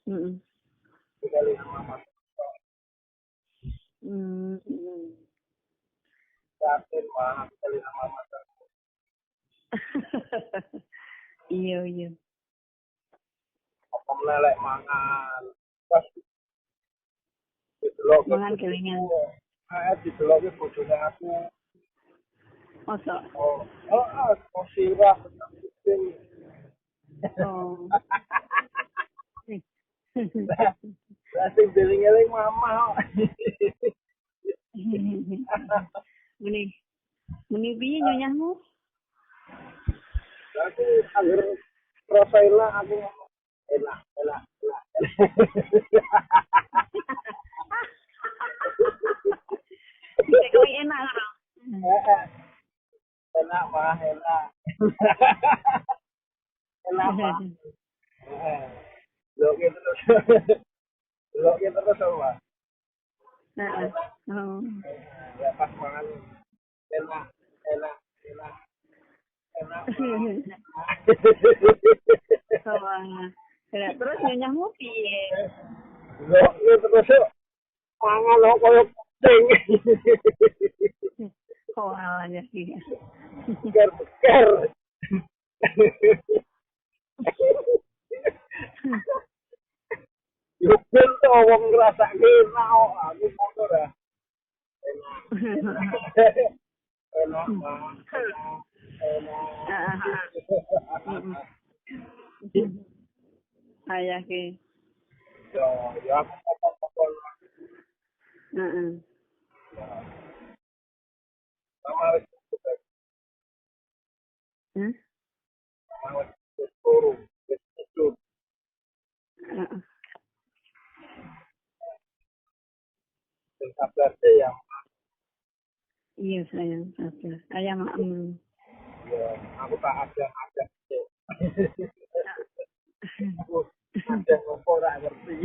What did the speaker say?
Mm. Sekali sama mama. Mm. Mm. Yakin mah sekali sama mama. Iya, iya. Apa melelek mangan. Pas didelok ke Mangan kelingan. bojoku. Didelok ke bojone aku. Masa? Oh, sirah tetap kucing. Oh. Lah sing deling-eling mama. Meni, meni piye nyonyahmu? Aku agar rasa enak aku ngomong enak, enak, enak. Kayak kau enak orang. Enak mah, enak. Enak mah. Lo gitu terus. Lo gitu terus apa? Heeh. Oh. Ya pas makan enak, enak, enak, enak mah. Wah. Terus nyonyahmu piye? Lo gitu terus mangan lo koyo kucing. Oh, aja sih. Beker-beker. Yuk tuh wong ngerasa kena aku ngono dah. Enak mah. Enak. Ayah ke. Ya aku ngomong Heeh. sama wis Hah? sama wis turu. Wis tidur. Heeh. Sing sabar ya. Iya sayang, sabar. Ayah makmu. Ya, aku tak ada. Aku ada ngopo ora ngerti.